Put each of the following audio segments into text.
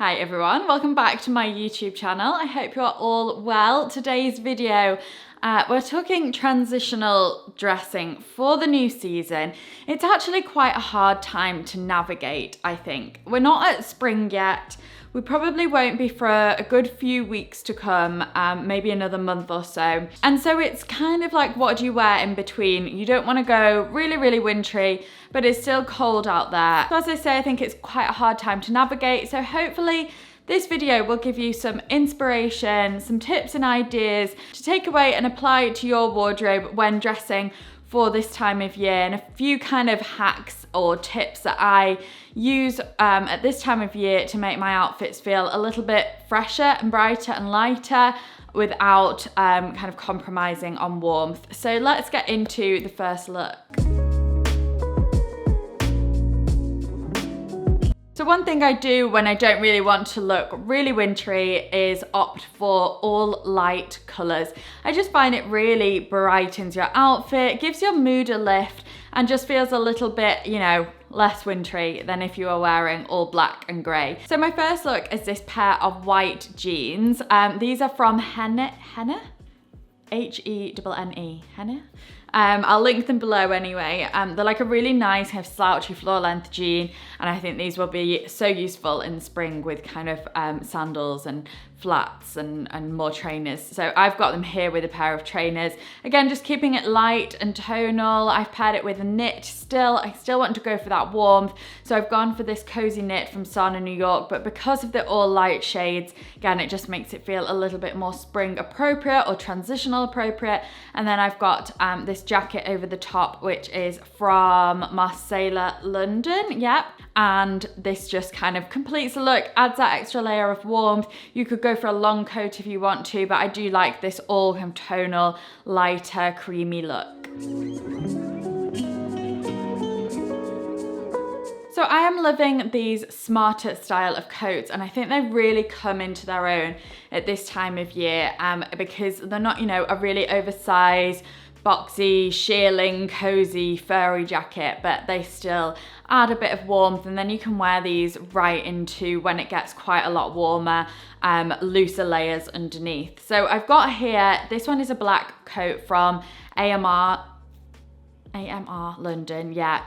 Hi everyone, welcome back to my YouTube channel. I hope you're all well. Today's video, we're talking transitional dressing for the new season. It's actually quite a hard time to navigate, I think. We're not at spring yet. We probably won't be for a good few weeks to come, maybe another month or so. And so it's kind of like, what do you wear in between? You don't want to go really, really wintry, but it's still cold out there. So as I say, I think it's quite a hard time to navigate. So hopefully this video will give you some inspiration, some tips and ideas to take away and apply to your wardrobe when dressing for this time of year, and a few kind of hacks or tips that I use at this time of year to make my outfits feel a little bit fresher and brighter and lighter without kind of compromising on warmth. So let's get into the first look. So one thing I do when I don't really want to look really wintry is opt for all light colours. I just find it really brightens your outfit, gives your mood a lift, and just feels a little bit, you know, less wintry than if you were wearing all black and grey. So my first look is this pair of white jeans. These are from Henna? H-E-N-N-E, Henna? I'll link them below anyway. They're like a really nice kind of slouchy floor length jean, and I think these will be so useful in spring with kind of sandals and flats and more trainers. So I've got them here with a pair of trainers. Again, just keeping it light and tonal. I've paired it with a knit still. I still want to go for that warmth. So I've gone for this cozy knit from Sana, New York, but because of the all light shades, again, it just makes it feel a little bit more spring appropriate or transitional appropriate. And then I've got this jacket over the top, which is from Marcella London, yep. And this just kind of completes the look, adds that extra layer of warmth. You could go for a long coat if you want to, but I do like this all kind of tonal, lighter, creamy look. So I am loving these smarter style of coats, and I think they really come into their own at this time of year because they're not, you know, a really oversized, boxy, shearling, cozy, furry jacket, but they still add a bit of warmth, and then you can wear these right into when it gets quite a lot warmer, looser layers underneath. So I've got here, this one is a black coat from AMR London, yeah,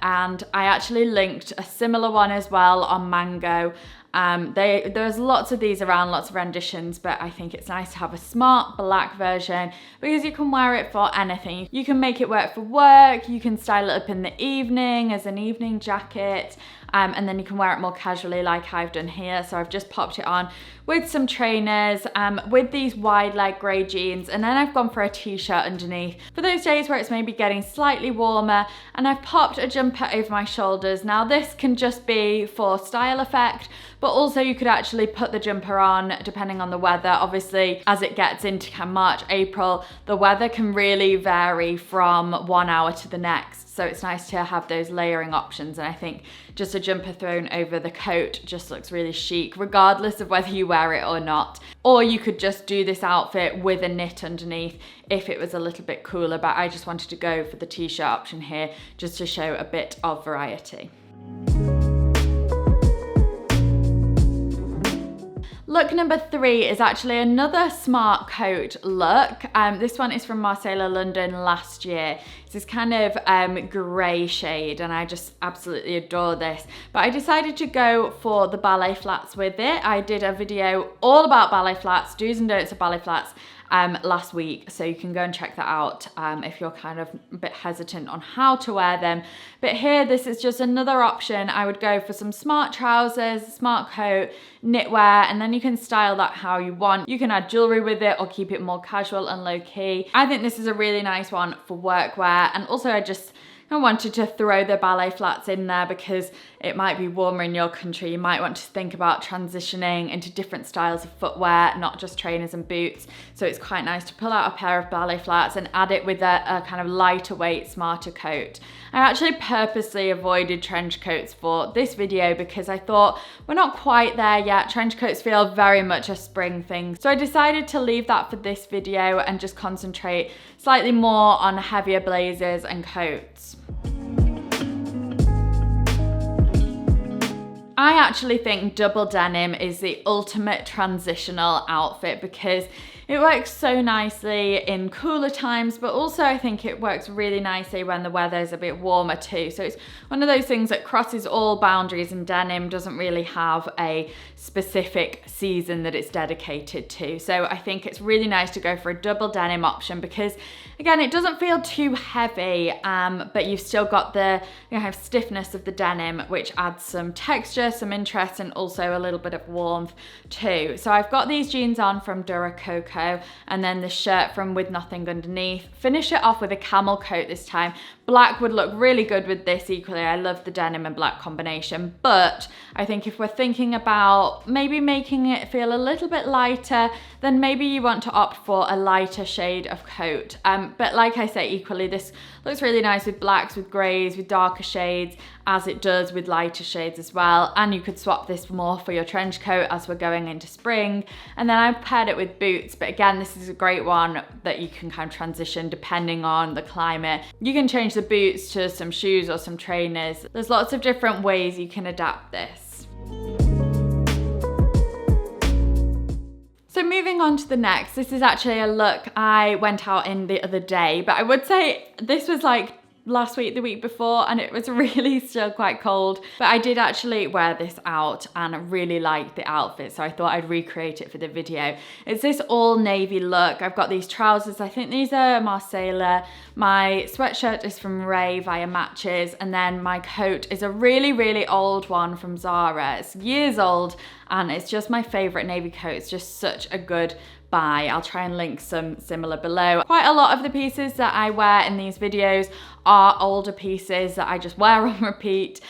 and I actually linked a similar one as well on Mango. There's lots of these around, lots of renditions, but I think it's nice to have a smart black version because you can wear it for anything. You can make it work for work, you can style it up in the evening as an evening jacket, and then you can wear it more casually like I've done here. So I've just popped it on with some trainers, with these wide leg grey jeans, and then I've gone for a t-shirt underneath for those days where it's maybe getting slightly warmer, and I've popped a jumper over my shoulders. Now this can just be for style effect, but also you could actually put the jumper on depending on the weather. Obviously, as it gets into kind of March, April, the weather can really vary from 1 hour to the next. So it's nice to have those layering options, and I think just a jumper thrown over the coat just looks really chic, regardless of whether you wear it or not. Or you could just do this outfit with a knit underneath if it was a little bit cooler, but I just wanted to go for the t-shirt option here just to show a bit of variety. Look number 3 is actually another smart coat look. This one is from Marcella London last year. It's this kind of grey shade, and I just absolutely adore this. But I decided to go for the ballet flats with it. I did a video all about ballet flats, do's and don'ts of ballet flats, last week, so you can go and check that out if you're kind of a bit hesitant on how to wear them. But here, this is just another option. I would go for some smart trousers, smart coat, knitwear, and then you can style that how you want. You can add jewelry with it or keep it more casual and low-key. I think this is a really nice one for workwear, and also I wanted to throw the ballet flats in there because it might be warmer in your country. You might want to think about transitioning into different styles of footwear, not just trainers and boots. So it's quite nice to pull out a pair of ballet flats and add it with a kind of lighter weight, smarter coat. I actually purposely avoided trench coats for this video because I thought we're not quite there yet. Trench coats feel very much a spring thing. So I decided to leave that for this video and just concentrate slightly more on heavier blazers and coats. I actually think double denim is the ultimate transitional outfit because it works so nicely in cooler times, but also I think it works really nicely when the weather is a bit warmer too. So it's one of those things that crosses all boundaries, and denim doesn't really have a specific season that it's dedicated to. So I think it's really nice to go for a double denim option because, again, it doesn't feel too heavy, but you've still got the stiffness of the denim, which adds some texture, some interest, and also a little bit of warmth too. So I've got these jeans on from Dura Coco, and then the shirt from With Nothing Underneath. Finish it off with a camel coat this time. Black would look really good with this equally. I love the denim and black combination, but I think if we're thinking about maybe making it feel a little bit lighter, then maybe you want to opt for a lighter shade of coat. But like I say, equally, this looks really nice with blacks, with greys, with darker shades, as it does with lighter shades as well. And you could swap this more for your trench coat as we're going into spring. And then I paired it with boots, but again, this is a great one that you can kind of transition depending on the climate. You can change the boots to some shoes or some trainers. There's lots of different ways you can adapt this. So moving on to the next, this is actually a look I went out in the other day, but I would say this was like last week, the week before, and it was really still quite cold, but I did actually wear this out and I really liked the outfit, so I thought I'd recreate it for the video. It's this all navy look. I've got these trousers, I think these are Marcella. My sweatshirt is from Ray via Matches, and then my coat is a really old one from Zara. It's years old and it's just my favorite navy coat. It's just such a good buy. I'll try and link some similar below. Quite a lot of the pieces that I wear in these videos are older pieces that I just wear on repeat,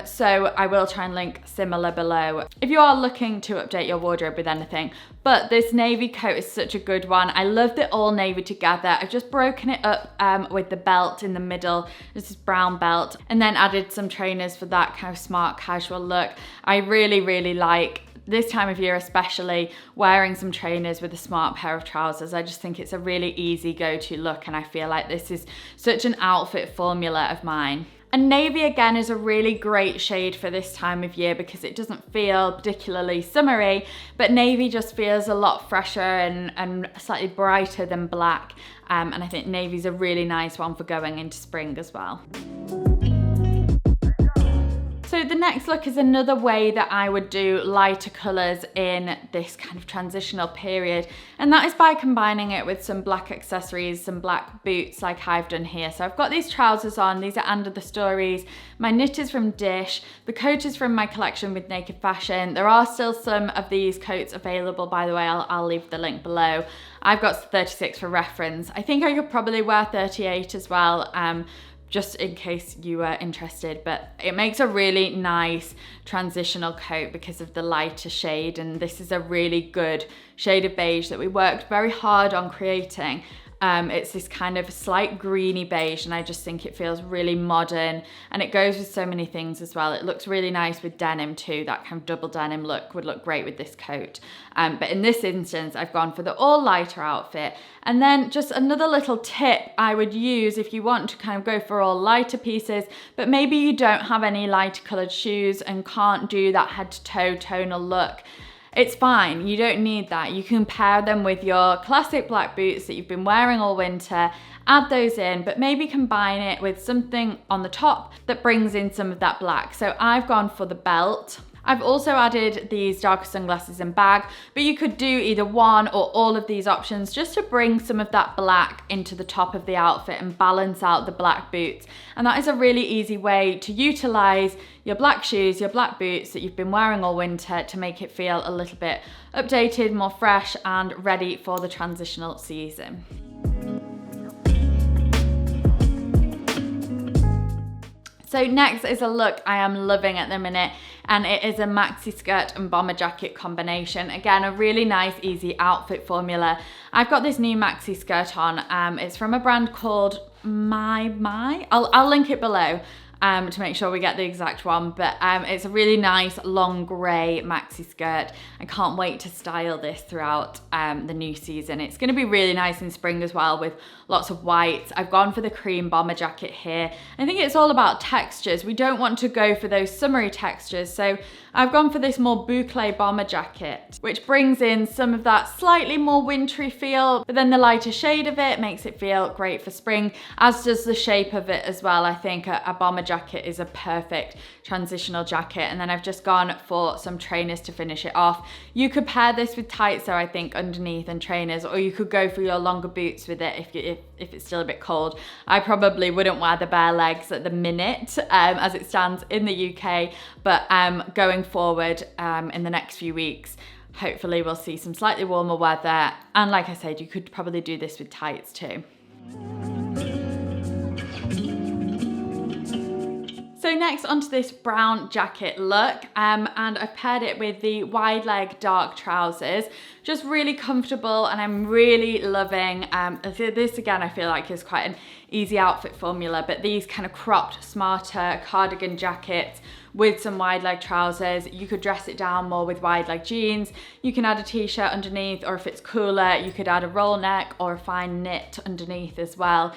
so I will try and link similar below if you are looking to update your wardrobe with anything. But this navy coat is such a good one. I love the all navy together. I've just broken it up with the belt in the middle, this is brown belt, and then added some trainers for that kind of smart casual look. I really like this time of year, especially wearing some trainers with a smart pair of trousers. I just think it's a really easy go-to look, and I feel like this is such an outfit formula of mine. And navy again is a really great shade for this time of year because it doesn't feel particularly summery, but navy just feels a lot fresher and slightly brighter than black. And I think navy's a really nice one for going into spring as well. So the next look is another way that I would do lighter colours in this kind of transitional period, and that is by combining it with some black accessories, some black boots like I've done here. So I've got these trousers on, these are Under the Stories, my knit is from Dish, the coat is from my collection with Naked Fashion. There are still some of these coats available, by the way, I'll leave the link below. I've got 36 for reference. I think I could probably wear 38 as well, just in case you were interested, but it makes a really nice transitional coat because of the lighter shade, and this is a really good shade of beige that we worked very hard on creating. It's this kind of slight greeny beige, and I just think it feels really modern, and it goes with so many things as well. It looks really nice with denim too. That kind of double denim look would look great with this coat. But in this instance, I've gone for the all lighter outfit. And then just another little tip I would use if you want to kind of go for all lighter pieces, but maybe you don't have any lighter colored shoes and can't do that head to toe tonal look. It's fine, you don't need that. You can pair them with your classic black boots that you've been wearing all winter, add those in, but maybe combine it with something on the top that brings in some of that black. So I've gone for the belt. I've also added these darker sunglasses and bag, but you could do either one or all of these options just to bring some of that black into the top of the outfit and balance out the black boots. And that is a really easy way to utilize your black shoes, your black boots that you've been wearing all winter to make it feel a little bit updated, more fresh, and ready for the transitional season. So next is a look I am loving at the minute, and it is a maxi skirt and bomber jacket combination. Again, a really nice, easy outfit formula. I've got this new maxi skirt on. It's from a brand called I'll link it below to make sure we get the exact one, but it's a really nice long grey maxi skirt. I can't wait to style this throughout the new season. It's going to be really nice in spring as well with lots of whites. I've gone for the cream bomber jacket here. I think it's all about textures. We don't want to go for those summery textures, so I've gone for this more boucle bomber jacket, which brings in some of that slightly more wintry feel, but then the lighter shade of it makes it feel great for spring, as does the shape of it as well. I think a bomber jacket is a perfect transitional jacket. And then I've just gone for some trainers to finish it off. You could pair this with tights, so I think underneath and trainers, or you could go for your longer boots with it if it's still a bit cold. I probably wouldn't wear the bare legs at the minute as it stands in the UK, but going forward in the next few weeks, hopefully we'll see some slightly warmer weather. And like I said, you could probably do this with tights too. So next onto this brown jacket look, and I've paired it with the wide leg dark trousers. Just really comfortable, and I'm really loving this. Again, I feel like is quite an easy outfit formula, but these kind of cropped, smarter cardigan jackets with some wide leg trousers. You could dress it down more with wide leg jeans. You can add a t-shirt underneath, or if it's cooler, you could add a roll neck or a fine knit underneath as well.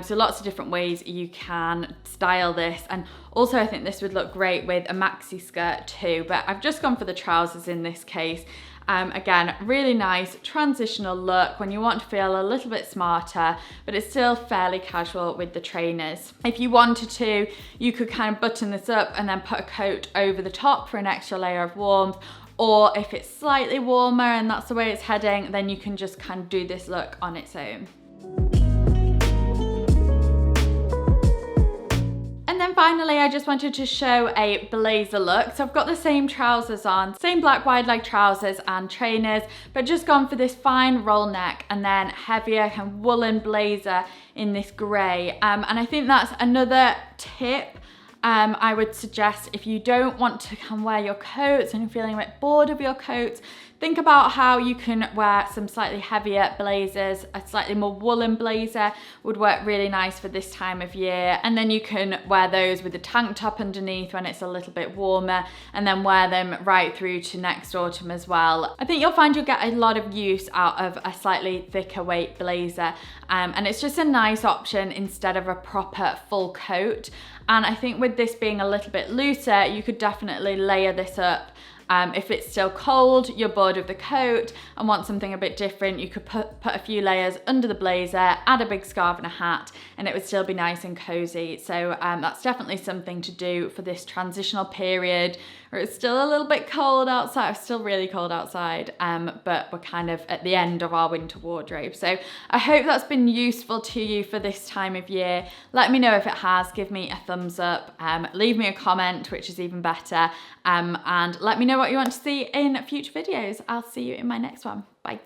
So lots of different ways you can style this. And also I think this would look great with a maxi skirt too, but I've just gone for the trousers in this case. Again, really nice transitional look when you want to feel a little bit smarter, but it's still fairly casual with the trainers. If you wanted to, you could kind of button this up and then put a coat over the top for an extra layer of warmth. Or if it's slightly warmer and that's the way it's heading, then you can just kind of do this look on its own. And then finally, I just wanted to show a blazer look. So I've got the same trousers on, same black wide leg trousers and trainers, but just gone for this fine roll neck and then heavier kind of woolen blazer in this grey. And I think that's another tip I would suggest if you don't want to come wear your coats and you're feeling a bit bored of your coats. Think about how you can wear some slightly heavier blazers. A slightly more woolen blazer would work really nice for this time of year. And then you can wear those with a tank top underneath when it's a little bit warmer, and then wear them right through to next autumn as well. I think you'll find you'll get a lot of use out of a slightly thicker weight blazer. And it's just a nice option instead of a proper full coat. And I think with this being a little bit looser, you could definitely layer this up. If it's still cold, you're bored of the coat and want something a bit different, you could put a few layers under the blazer, add a big scarf and a hat, and it would still be nice and cozy. So that's definitely something to do for this transitional period where it's still a little bit cold outside. It's still really cold outside, but we're kind of at the end of our winter wardrobe. So I hope that's been useful to you for this time of year. Let me know if it has. Give me a thumbs up, leave me a comment, which is even better, and let me know what you want to see in future videos. I'll see you in my next one. Bye.